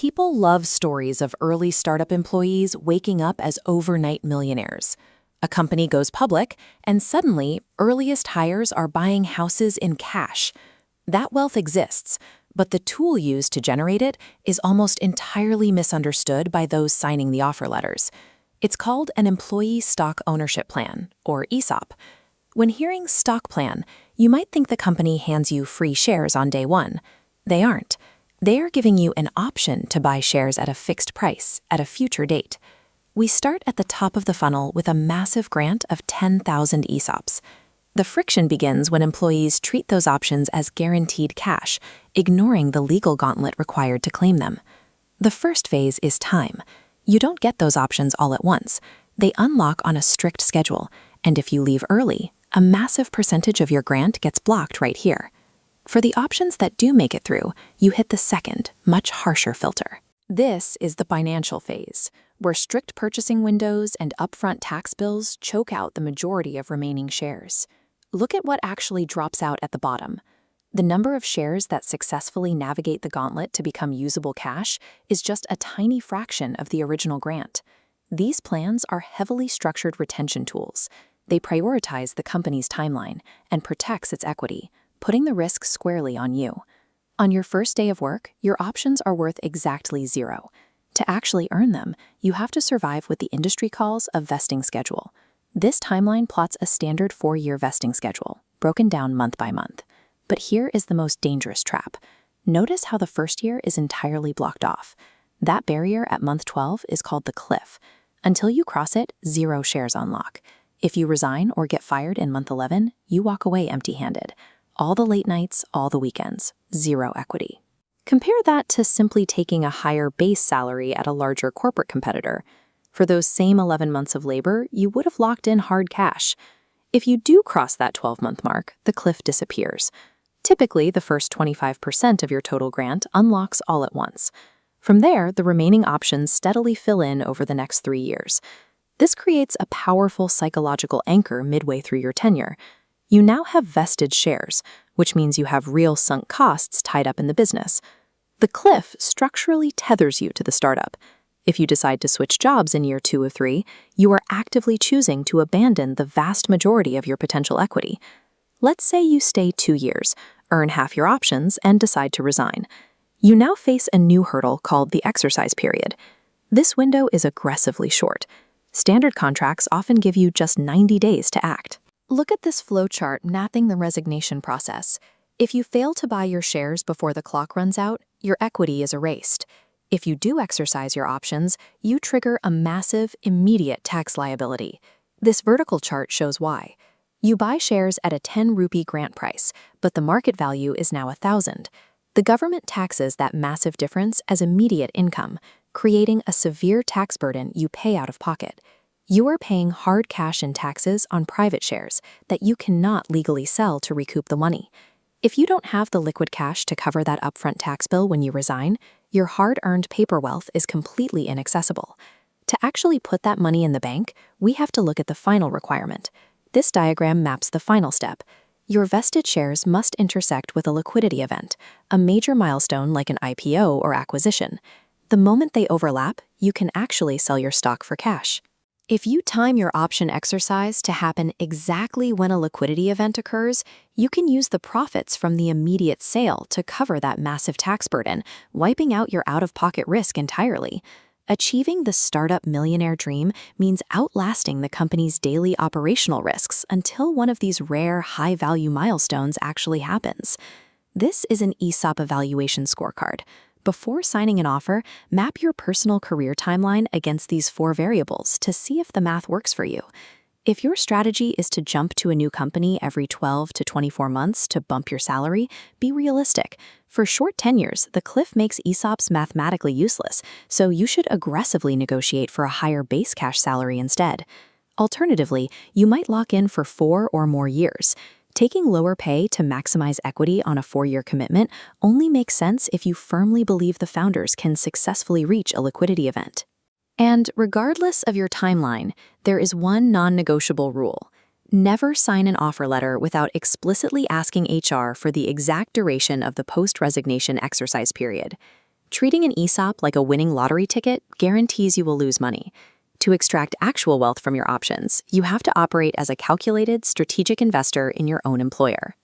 People love stories of early startup employees waking up as overnight millionaires. A company goes public, and suddenly, earliest hires are buying houses in cash. That wealth exists, but the tool used to generate it is almost entirely misunderstood by those signing the offer letters. It's called an employee stock ownership plan, or ESOP. When hearing stock plan, you might think the company hands you free shares on day one. They aren't. They are giving you an option to buy shares at a fixed price at a future date. We start at the top of the funnel with a massive grant of 10,000 ESOPs. The friction begins when employees treat those options as guaranteed cash, ignoring the legal gauntlet required to claim them. The first phase is time. You don't get those options all at once. They unlock on a strict schedule, and if you leave early, a massive percentage of your grant gets blocked right here. For the options that do make it through, you hit the second, much harsher filter. This is the financial phase, where strict purchasing windows and upfront tax bills choke out the majority of remaining shares. Look at what actually drops out at the bottom. The number of shares that successfully navigate the gauntlet to become usable cash is just a tiny fraction of the original grant. These plans are heavily structured retention tools. They prioritize the company's timeline and protects its equity, putting the risk squarely on you. On your first day of work, your options are worth exactly zero. To actually earn them, you have to survive what the industry calls a vesting schedule. This timeline plots a standard 4-year vesting schedule, broken down month by month. But here is the most dangerous trap. Notice how the first year is entirely blocked off. That barrier at month 12 is called the cliff. Until you cross it, 0 shares unlock. If you resign or get fired in month 11, you walk away empty-handed. All the late nights, all the weekends, 0 equity. Compare that to simply taking a higher base salary at a larger corporate competitor. For those same 11 months of labor, you would have locked in hard cash. If you do cross that 12-month mark, the cliff disappears. Typically, the first 25% of your total grant unlocks all at once. From there, the remaining options steadily fill in over the next 3 years. This creates a powerful psychological anchor midway through your tenure. You now have vested shares, which means you have real sunk costs tied up in the business. The cliff structurally tethers you to the startup. If you decide to switch jobs in year 2 of 3, you are actively choosing to abandon the vast majority of your potential equity. Let's say you stay 2 years, earn half your options, and decide to resign. You now face a new hurdle called the exercise period. This window is aggressively short. Standard contracts often give you just 90 days to act. Look at this flowchart mapping the resignation process. If you fail to buy your shares before the clock runs out, your equity is erased. If you do exercise your options, you trigger a massive, immediate tax liability. This vertical chart shows why. You buy shares at a 10 rupee grant price, but the market value is now 1,000. The government taxes that massive difference as immediate income, creating a severe tax burden you pay out of pocket. You are paying hard cash in taxes on private shares that you cannot legally sell to recoup the money. If you don't have the liquid cash to cover that upfront tax bill when you resign, your hard-earned paper wealth is completely inaccessible. To actually put that money in the bank, we have to look at the final requirement. This diagram maps the final step. Your vested shares must intersect with a liquidity event, a major milestone like an IPO or acquisition. The moment they overlap, you can actually sell your stock for cash. If you time your option exercise to happen exactly when a liquidity event occurs, you can use the profits from the immediate sale to cover that massive tax burden, wiping out your out-of-pocket risk entirely. Achieving the startup millionaire dream means outlasting the company's daily operational risks until one of these rare, high-value milestones actually happens. This is an ESOP evaluation scorecard. Before signing an offer, map your personal career timeline against these 4 variables to see if the math works for you. If your strategy is to jump to a new company every 12 to 24 months to bump your salary, be realistic. For short tenures, the cliff makes ESOPs mathematically useless, so you should aggressively negotiate for a higher base cash salary instead. Alternatively, you might lock in for 4 or more years. Taking lower pay to maximize equity on a 4-year commitment only makes sense if you firmly believe the founders can successfully reach a liquidity event. And regardless of your timeline, there is one non-negotiable rule. Never sign an offer letter without explicitly asking HR for the exact duration of the post-resignation exercise period. Treating an ESOP like a winning lottery ticket guarantees you will lose money. To extract actual wealth from your options, you have to operate as a calculated, strategic investor in your own employer.